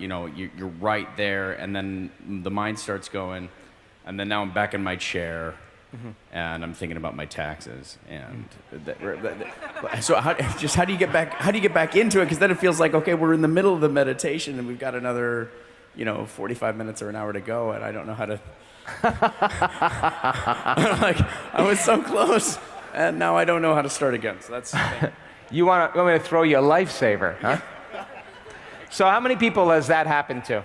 you're right there, and then the mind starts going, and then now I'm back in my chair, and I'm thinking about my taxes, and so how do you get back? How do you get back into it? Because then it feels like, okay, we're in the middle of the meditation, and we've got another, 45 minutes or an hour to go, and I don't know how to. Like, I was so close, and now I don't know how to start again. So that's. You want me to throw you a lifesaver, huh? So how many people has that happened to?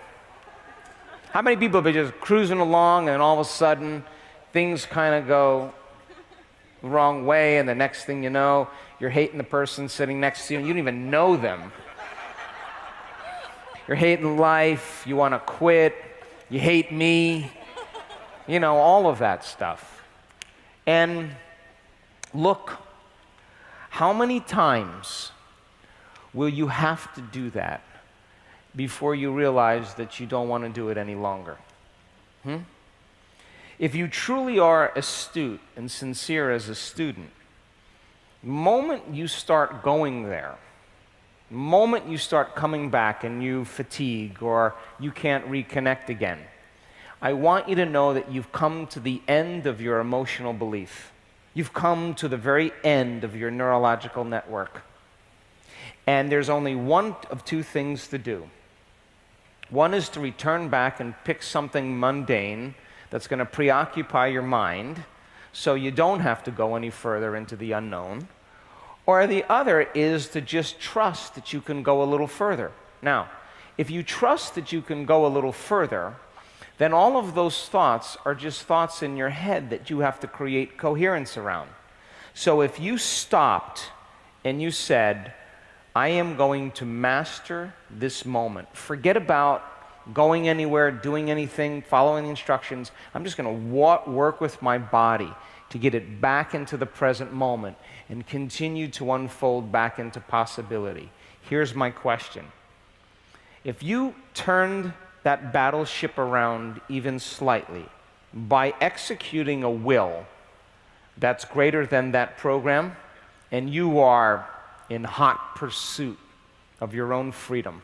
How many people have been just cruising along and all of a sudden things kind of go the wrong way, and the next thing you know, you're hating the person sitting next to you and you don't even know them. You're hating life, you want to quit, you hate me, all of that stuff. And look, how many times will you have to do that before you realize that you don't want to do it any longer? If you truly are astute and sincere as a student, the moment you start going there, the moment you start coming back and you fatigue or you can't reconnect again, I want you to know that you've come to the end of your emotional belief. You've come to the very end of your neurological network. And there's only one of two things to do. One is to return back and pick something mundane that's going to preoccupy your mind so you don't have to go any further into the unknown. Or the other is to just trust that you can go a little further. Now, if you trust that you can go a little further, then all of those thoughts are just thoughts in your head that you have to create coherence around. So if you stopped and you said, I am going to master this moment. Forget about going anywhere, doing anything, following the instructions. I'm just going to work with my body to get it back into the present moment and continue to unfold back into possibility. Here's my question. If you turned that battleship around even slightly by executing a will that's greater than that program, and you are in hot pursuit of your own freedom,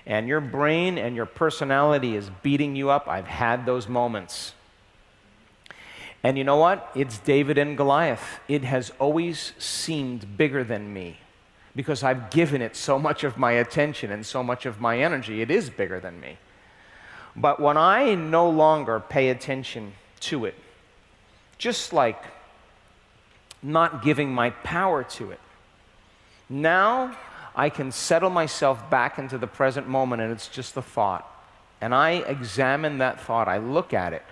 and your brain and your personality is beating you up. I've had those moments. And you know what? It's David and Goliath. It has always seemed bigger than me because I've given it so much of my attention and so much of my energy. It is bigger than me. But when I no longer pay attention to it, just like not giving my power to it, now I can settle myself back into the present moment, and it's just a thought. And I examine that thought, I look at it,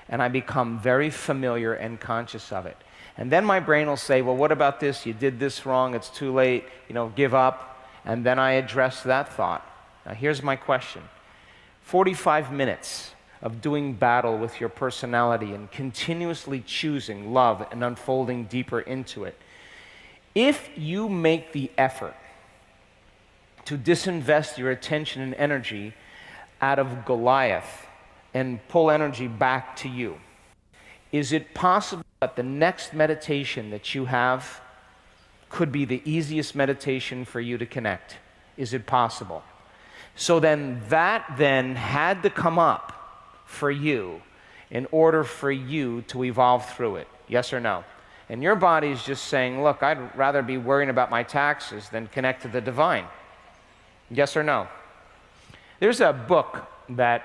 and I become very familiar and conscious of it. And then my brain will say, well, what about this? You did this wrong, it's too late, give up. And then I address that thought. Now here's my question. 45 minutes of doing battle with your personality and continuously choosing love and unfolding deeper into it. If you make the effort to disinvest your attention and energy out of Goliath and pull energy back to you, is it possible that the next meditation that you have could be the easiest meditation for you to connect? Is it possible? So then that had to come up for you in order for you to evolve through it. Yes or no? And your body's just saying, look, I'd rather be worrying about my taxes than connect to the divine. Yes or no? There's a book that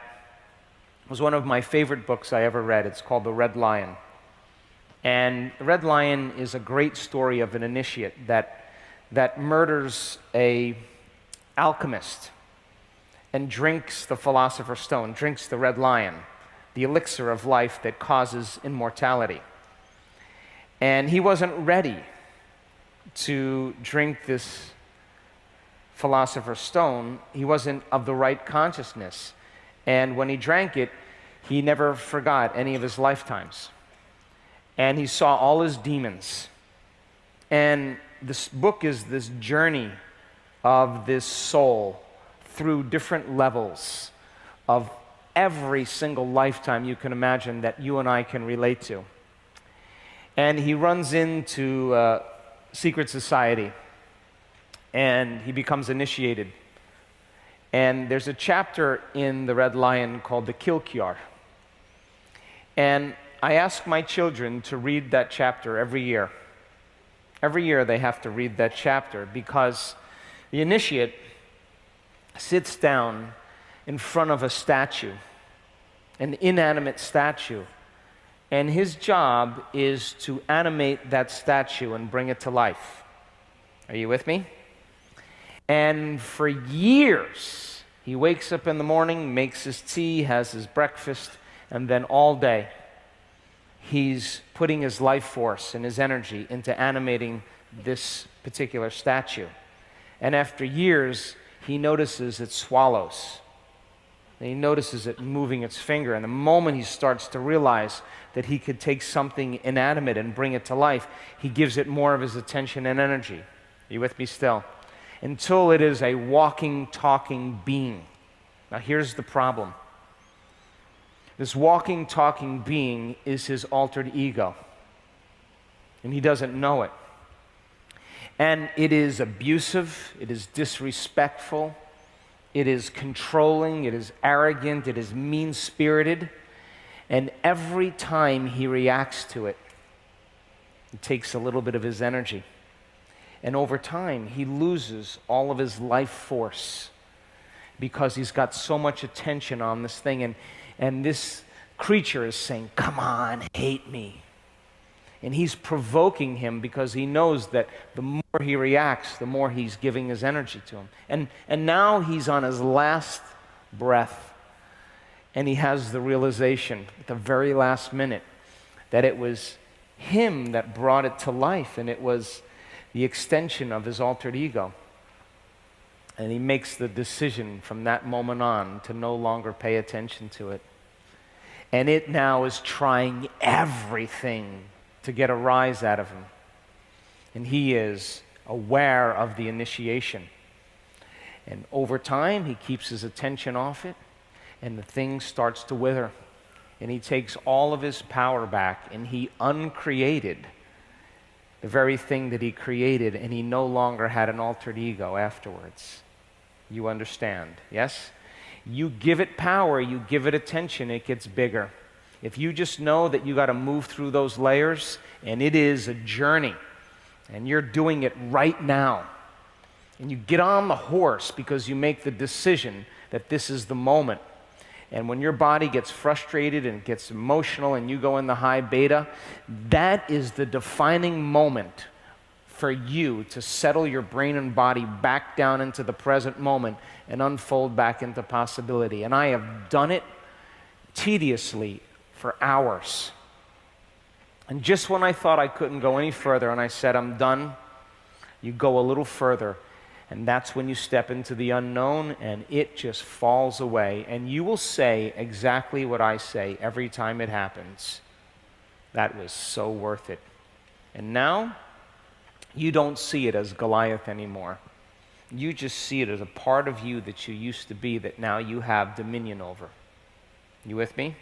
was one of my favorite books I ever read. It's called The Red Lion. And The Red Lion is a great story of an initiate that murders a alchemist and drinks the Philosopher's Stone, drinks the Red Lion, the elixir of life that causes immortality. And he wasn't ready to drink this Philosopher's Stone. He wasn't of the right consciousness. And when he drank it, he never forgot any of his lifetimes. And he saw all his demons. And this book is this journey of this soul through different levels of every single lifetime you can imagine that you and I can relate to. And he runs into a secret society, and he becomes initiated. And there's a chapter in the Red Lion called the Kilkyar. And I ask my children to read that chapter every year. Every year they have to read that chapter because the initiate sits down in front of a statue, an inanimate statue, and his job is to animate that statue and bring it to life. Are you with me? And for years, he wakes up in the morning, makes his tea, has his breakfast, and then all day, he's putting his life force and his energy into animating this particular statue. And after years, he notices it swallows. And he notices it moving its finger. And the moment he starts to realize that he could take something inanimate and bring it to life, he gives it more of his attention and energy. Are you with me still? Until it is a walking, talking being. Now here's the problem. This walking, talking being is his altered ego. And he doesn't know it. And it is abusive, it is disrespectful, it is controlling, it is arrogant, it is mean-spirited. And every time he reacts to it, it takes a little bit of his energy. And over time, he loses all of his life force because he's got so much attention on this thing. And this creature is saying, come on, hate me. And he's provoking him because he knows that the more he reacts, the more he's giving his energy to him. And now he's on his last breath. And he has the realization at the very last minute that it was him that brought it to life. And it was the extension of his altered ego. And he makes the decision from that moment on to no longer pay attention to it. And it now is trying everything to get a rise out of him. And he is aware of the initiation. And over time, he keeps his attention off it, and the thing starts to wither. And he takes all of his power back, and he uncreated the very thing that he created, and he no longer had an altered ego afterwards. You understand, yes? You give it power, you give it attention, it gets bigger. If you just know that you got to move through those layers, and it is a journey, and you're doing it right now, and you get on the horse because you make the decision that this is the moment. And when your body gets frustrated and gets emotional and you go in the high beta, that is the defining moment for you to settle your brain and body back down into the present moment and unfold back into possibility. And I have done it tediously for hours. And just when I thought I couldn't go any further and I said, I'm done, you go a little further. And that's when you step into the unknown and it just falls away. And you will say exactly what I say every time it happens. That was so worth it. And now, you don't see it as Goliath anymore. You just see it as a part of you that you used to be that now you have dominion over. You with me?